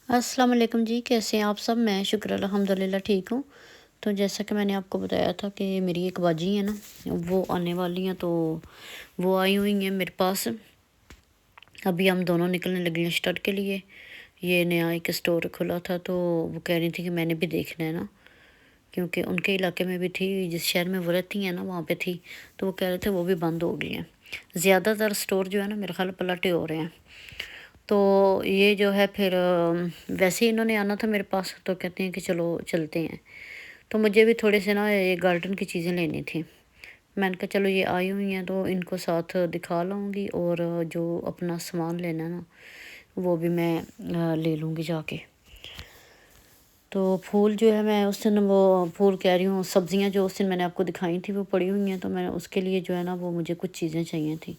अस्सलाम वालेकुम जी, कैसे हैं आप सब? मैं शुक्र अल्हम्दुलिल्लाह ठीक हूँ। तो जैसा कि मैंने आपको बताया था कि मेरी एक बाजी है ना, वो आने वाली हैं, तो वो आई हुई हैं मेरे पास। अभी हम दोनों निकलने लगे हैं स्टड के लिए। ये नया एक स्टोर खुला था, तो वो कह रही थी कि मैंने भी देखना है ना, क्योंकि उनके इलाके में भी थी, जिस शहर में वो रहती हैं ना वहाँ पे थी। तो वो कह रहे थे वो भी बंद हो गई हैं। ज़्यादातर स्टोर जो है ना मेरे ख्याल पलटे हो रहे हैं। तो ये जो है फिर वैसे ही इन्होंने आना था मेरे पास, तो कहते हैं कि चलो चलते हैं। तो मुझे भी थोड़े से ना ये गार्डन की चीज़ें लेनी थी। मैंने कहा चलो ये आई हुई हैं तो इनको साथ दिखा लाऊंगी, और जो अपना सामान लेना है ना वो भी मैं ले लूँगी जाके। तो फूल जो है, मैं उस दिन वो फूल कह रही हूँ, सब्जियां जो उस दिन मैंने आपको दिखाई थी वो पड़ी हुई हैं, तो मैं उसके लिए जो है ना वो मुझे कुछ चीज़ें चाहिए थी।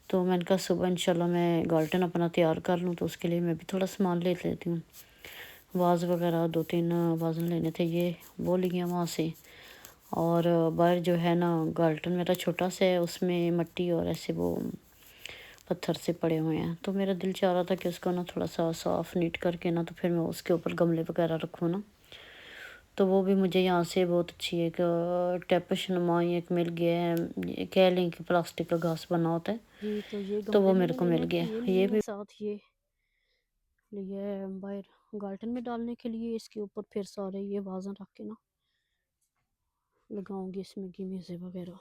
तो मैंने कहा सुबह इंशाल्लाह मैं गार्डन अपना तैयार कर लूँ, तो उसके लिए मैं भी थोड़ा सामान ले लेती हूँ। वाज वगैरह 2-3 वाज़न लेने थे, ये वो लिए वहाँ से। और बाहर जो है ना गार्डन मेरा छोटा सा है, उसमें मिट्टी और ऐसे वो पत्थर से पड़े हुए हैं, तो मेरा दिल चाह रहा था कि उसको ना थोड़ा सा साफ़ नीट करके ना, तो फिर मैं उसके ऊपर गमले वगैरह रखूँ ना। तो वो भी मुझे यहाँ से बहुत अच्छी एक टैपिश नुमाई एक मिल गया है। ये कह लें कि प्लास्टिक का घास बना होता है, जी, तो ये तो वो गमले मेरे मैंने को मिल लिए थे, गया ये ये लिए हैं, भी। साथ ये लिए बाहर गार्डन में डालने के लिए। इसके ऊपर फिर सारे ये वाजन रख के ना लगाऊंगी इसमें गिमीज़े वगैरह।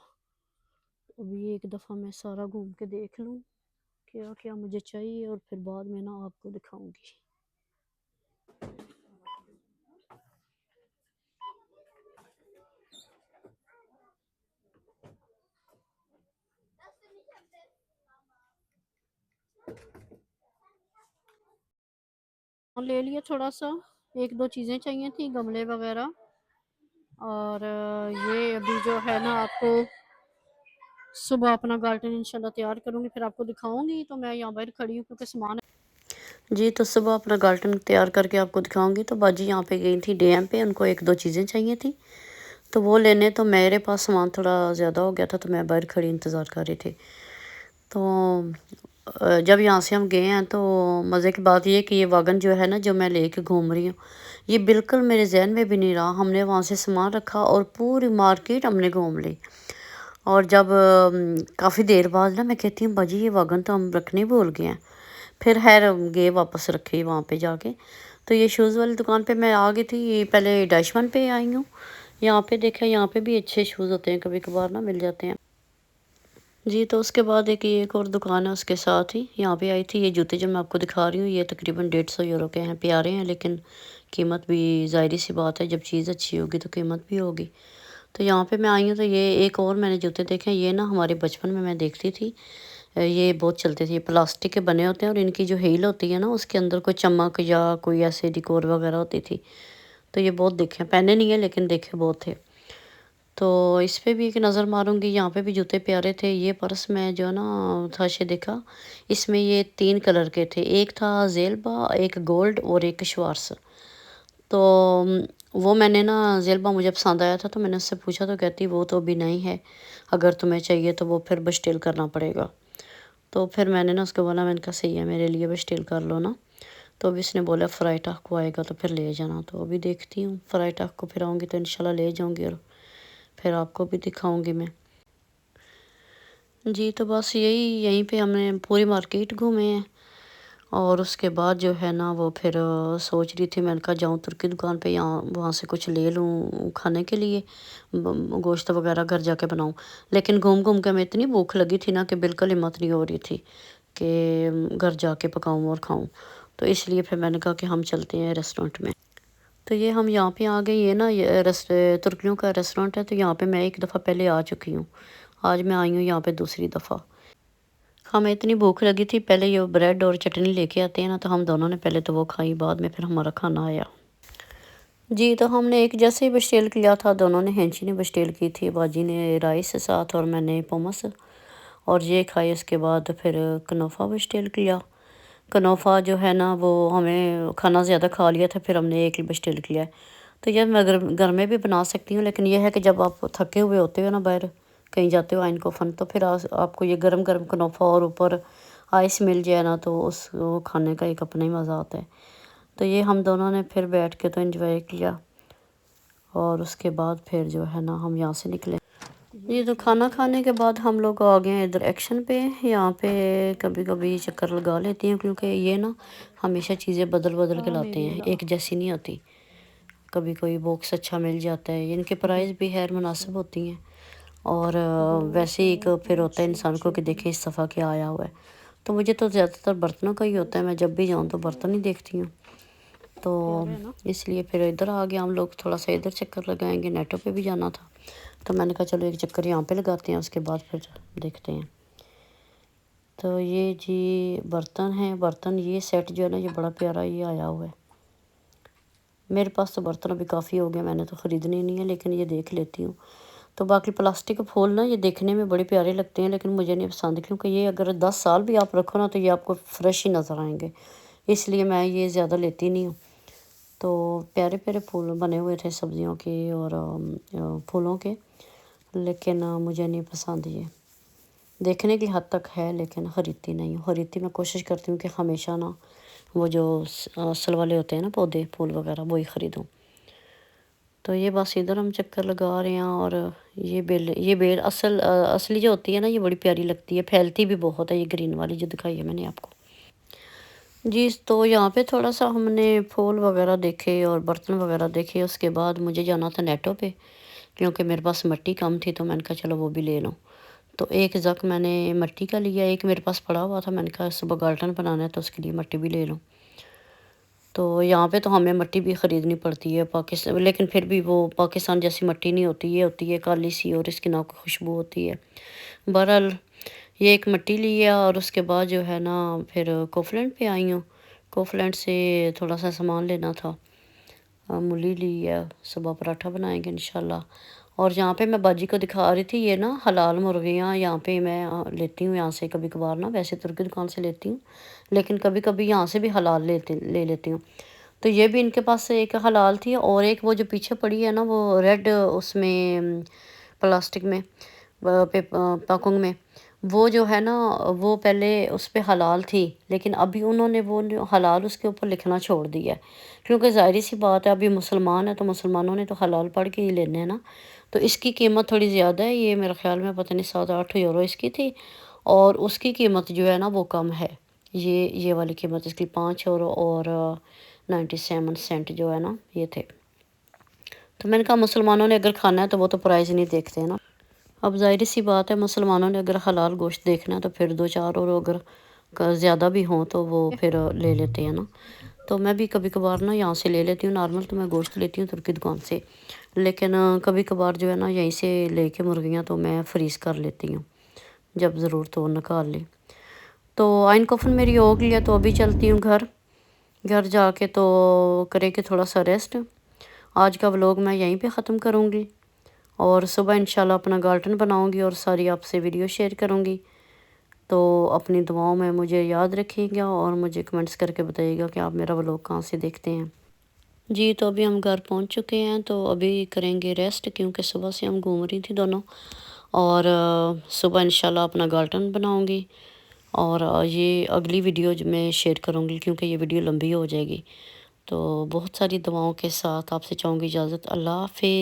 अभी एक दफ़ा मैं सारा घूम के देख लूँ क्या क्या मुझे चाहिए, और फिर बाद में ना आपको दिखाऊंगी। और ले लिया थोड़ा सा, एक दो चीज़ें चाहिए थी, गमले वगैरह। और ये अभी जो है ना आपको सुबह अपना गार्डन इंशाल्लाह तैयार करूँगी, फिर आपको दिखाऊंगी। तो मैं यहाँ बाहर खड़ी हूँ क्योंकि सामान जी, तो सुबह अपना गार्डन तैयार करके आपको दिखाऊंगी। तो बाजी यहाँ पे गई थी डीएम पे, उनको एक दो चीज़ें चाहिए थी, तो वो लेने। तो मेरे पास सामान थोड़ा ज़्यादा हो गया था, तो मैं बाहर खड़ी इंतज़ार कर रही थी। तो जब यहाँ से हम गए हैं, तो मज़े की बात ये कि ये वागन जो है ना जो मैं लेके घूम रही हूँ, ये बिल्कुल मेरे जहन में भी नहीं रहा। हमने वहाँ से सामान रखा और पूरी मार्केट हमने घूम ली। और जब काफ़ी देर बाद ना मैं कहती हूँ बाजी ये वागन तो हम रखने भूल गए हैं। फिर खैर गए वापस रखे वहाँ पे जाके। तो ये शूज़ वाली दुकान पे मैं आ गई थी, ये पहले डैशमन पे आई हूँ। यहाँ पे देखा, यहाँ पे भी अच्छे शूज़ होते हैं, कभी कभार ना मिल जाते हैं। जी, तो उसके बाद एक और दुकान है उसके साथ ही, यहाँ पे आई थी। ये जूते जो मैं आपको दिखा रही हूँ ये तकरीबन 150 यूरो के हैं। प्यारे हैं, लेकिन कीमत भी ज़ाहिर सी बात है, जब चीज़ अच्छी होगी तो कीमत भी होगी। तो यहाँ पे मैं आई हूँ, तो ये एक और मैंने जूते देखे हैं। ये ना हमारे बचपन में मैं देखती थी, ये बहुत चलते थे। ये प्लास्टिक के बने होते हैं, और इनकी जो हील होती है ना उसके अंदर कोई चमक या कोई ऐसे डिकोर वगैरह होती थी। तो ये बहुत देखे हैं, पहने नहीं है लेकिन देखे बहुत थे। तो इस पे भी एक नज़र मारूंगी। यहाँ पे भी जूते प्यारे थे। ये पर्स में जो है ना थाशे देखा, इसमें ये 3 कलर के थे, एक था जेलबा, एक गोल्ड और एक श्वार्स। तो वो मैंने ना, जेलबा मुझे पसंद आया था, तो मैंने उससे पूछा, तो कहती वो तो अभी नहीं है, अगर तुम्हें चाहिए तो वो फिर बस्टेल करना पड़ेगा। तो फिर मैंने ना उसको बोला, मैंने कहा सही है, मेरे लिए बस्टेल कर लो ना। तो अभी इसने बोला फ्राइटा को आएगा तो फिर ले जाना। तो अभी देखती हूँ, फ्राइटा को फिर आऊँगी तो इंशाल्लाह ले जाऊँगी, और फिर आपको भी दिखाऊँगी मैं। जी, तो बस यहीं पे हमने पूरी मार्केट घूमे हैं। और उसके बाद जो है ना वो फिर सोच रही थी, मैंने कहा जाऊँ तुर्की दुकान पे, यहाँ वहाँ से कुछ ले लूँ खाने के लिए, गोश्त वगैरह घर जाके बनाऊँ। लेकिन घूम घूम के हमें इतनी भूख लगी थी ना कि बिल्कुल हिम्मत नहीं हो रही थी कि घर जाके पकाऊँ और खाऊँ। तो इसलिए फिर मैंने कहा कि हम चलते हैं रेस्टोरेंट में। तो ये हम यहाँ पे आ गए। ये ना ये तुर्कियों का रेस्टोरेंट है, तो यहाँ पे मैं एक दफ़ा पहले आ चुकी हूँ। आज मैं आई हूँ यहाँ पे दूसरी दफ़ा। हमें इतनी भूख लगी थी, पहले ये ब्रेड और चटनी लेके आते हैं ना, तो हम दोनों ने पहले तो वो खाई, बाद में फिर हमारा खाना आया। जी, तो हमने एक जैसे ही बस्टेल किया था, दोनों ने, हैंची ने बस्टेल की थी, बाजी ने राइस के साथ और मैंने पोमस। और ये खाई। उसके बाद फिर कनोफा बस्टेल किया। कनोफा जो है ना वो हमें खाना ज़्यादा खा लिया था, फिर हमने एक ही बस्टेल किया है। तो यह मैं घर में भी बना सकती हूँ, लेकिन यह है कि जब आप थके हुए होते हो ना, बाहर कहीं जाते हो आइन कोफन, तो फिर आपको ये गरम गरम कनोफा और ऊपर आइस मिल जाए ना, तो उस वो खाने का एक अपना ही मज़ा आता है। تو یہ ہم دونوں نے پھر بیٹھ کے تو انجوائے کیا، اور اس کے بعد پھر جو ہے نا ہم یہاں سے نکلے۔ یہ تو کھانا کھانے کے بعد ہم لوگ آ گئے ہیں ادھر ایکشن پہ۔ یہاں پہ کبھی کبھی چکر لگا لیتی ہیں، کیونکہ یہ نا ہمیشہ چیزیں بدل بدل کے لاتے ہیں، ایک جیسی نہیں ہوتی۔ کبھی کوئی باکس اچھا مل جاتا ہے، ان کے پرائز بھی خیر مناسب ہوتی ہیں، اور ویسے ایک پھر ہوتا ہے انسان کو کہ دیکھیں اس صفحہ کیا آیا ہوا ہے۔ تو مجھے تو زیادہ تر برتنوں کا ہی ہوتا ہے، میں جب بھی جاؤں تو برتن ہی دیکھتی ہوں، تو اس لیے پھر ادھر آ گیا ہم لوگ، تھوڑا سا ادھر چکر لگائیں گے، نیٹو پہ بھی جانا تھا تو میں نے کہا چلو ایک چکر یہاں پہ لگاتے ہیں، اس کے بعد پھر دیکھتے ہیں۔ تو یہ جی برتن ہیں، برتن یہ سیٹ جو ہے نا یہ بڑا پیارا یہ آیا ہوا ہے۔ میرے پاس تو برتن ابھی کافی ہو گیا، میں نے تو خریدنے نہیں ہے، لیکن یہ دیکھ لیتی ہوں۔ تو باقی پلاسٹک کے پھول نا یہ دیکھنے میں بڑے پیارے لگتے ہیں، لیکن مجھے نہیں پسند، کیونکہ یہ اگر 10 سال بھی آپ رکھو نا تو یہ آپ کو فریش ہی نظر آئیں گے، اس لیے میں یہ زیادہ لیتی نہیں ہوں۔ تو پیارے پیارے پھول بنے ہوئے تھے سبزیوں کے اور پھولوں کے، لیکن مجھے نہیں پسند یہ، دیکھنے کی حد تک ہے لیکن خریدتی نہیں ہوں۔ خریدتی میں کوشش کرتی ہوں کہ ہمیشہ نا وہ جو اصل والے ہوتے ہیں نا پودے پھول وغیرہ وہی خریدوں۔ تو یہ بس ادھر ہم چکر لگا رہے ہیں، اور یہ بیل اصلی جو ہوتی ہے نا یہ بڑی پیاری لگتی ہے، پھیلتی بھی بہت ہے، یہ گرین والی جو دکھائی ہے میں نے آپ کو۔ جی تو یہاں پہ تھوڑا سا ہم نے پھول وغیرہ دیکھے اور برتن وغیرہ دیکھے، اس کے بعد مجھے جانا تھا نیٹو پہ، کیونکہ میرے پاس مٹی کم تھی تو میں نے کہا چلو وہ بھی لے لوں۔ تو ایک زک میں نے مٹی کا لیا، ایک میرے پاس پڑا ہوا تھا، میں نے کہا صبح گارڈن بنانا ہے تو اس کے لیے مٹی بھی لے لوں۔ تو یہاں پہ تو ہمیں مٹی بھی خریدنی پڑتی ہے پاکستان، لیکن پھر بھی وہ پاکستان جیسی مٹی نہیں ہوتی، یہ ہوتی ہے کالی سی اور اس کی نہ کوئی خوشبو ہوتی ہے۔ بہرحال یہ ایک مٹی لیا، اور اس کے بعد جو ہے نا پھر کوفلینڈ پہ آئی ہوں۔ کوفلینڈ سے تھوڑا سا سامان لینا تھا، مولی لی ہے، صبح پراٹھا بنائیں گے انشاءاللہ۔ اور یہاں پہ میں باجی کو دکھا رہی تھی، یہ نا حلال مرغیاں یہاں پہ میں لیتی ہوں، یہاں سے کبھی کبھار نا، ویسے ترکی دکان سے لیتی ہوں لیکن کبھی کبھی یہاں سے بھی حلال لے لیتی ہوں۔ تو یہ بھی ان کے پاس سے ایک حلال تھی، اور ایک وہ جو پیچھے پڑی ہے نا وہ ریڈ اس میں پلاسٹک میں پیکنگ میں، وہ جو ہے نا وہ پہلے اس پہ حلال تھی، لیکن ابھی انہوں نے وہ حلال اس کے اوپر لکھنا چھوڑ دیا ہے، کیونکہ ظاہری سی بات ہے ابھی مسلمان ہے تو مسلمانوں نے تو حلال پڑھ کے ہی لینے ہیں نا۔ تو اس کی قیمت تھوڑی زیادہ ہے، یہ میرے خیال میں پتہ نہیں 7-8 یورو اس کی تھی، اور اس کی قیمت جو ہے نا وہ کم ہے، یہ والی قیمت اس کی 5 یورو اور 97 سینٹ جو ہے نا یہ تھے۔ تو میں نے کہا مسلمانوں نے اگر کھانا ہے تو وہ تو پرائز نہیں دیکھتے ہیں نا، اب ظاہری سی بات ہے مسلمانوں نے اگر حلال گوشت دیکھنا ہے تو پھر 2-4 اور اگر زیادہ بھی ہوں تو وہ پھر لے لیتے ہیں نا۔ تو میں بھی کبھی کبھار نا یہاں سے لے لیتی ہوں، نارمل تو میں گوشت لیتی ہوں ترکی دکان سے، لیکن کبھی کبھار جو ہے نا یہیں سے لے کے مرغیاں تو میں فریز کر لیتی ہوں، جب ضرورت ہو نکال لی۔ تو آئن کفن میری ہو گئی ہے، تو ابھی چلتی ہوں گھر جا کے تو کرے کہ تھوڑا سا ریسٹ۔ آج کا ولوگ میں یہیں پہ ختم کروں گی، اور صبح انشاءاللہ اپنا گارڈن بناؤں گی اور ساری آپ سے ویڈیو شیئر کروں گی۔ تو اپنی دعاؤں میں مجھے یاد رکھیے گا، اور مجھے کمنٹس کر کے بتائیے گا کہ آپ میرا ولوگ کہاں سے دیکھتے ہیں۔ جی تو ابھی ہم گھر پہنچ چکے ہیں، تو ابھی کریں گے ریسٹ، کیونکہ صبح سے ہم گھوم رہی تھی دونوں، اور صبح انشاءاللہ اپنا گارڈن بناؤں گی، اور یہ اگلی ویڈیو میں شیئر کروں گی کیونکہ یہ ویڈیو لمبی ہو جائے گی۔ تو بہت ساری دعاؤں کے ساتھ آپ سے چاہوں گی اجازت، اللہ حافظ۔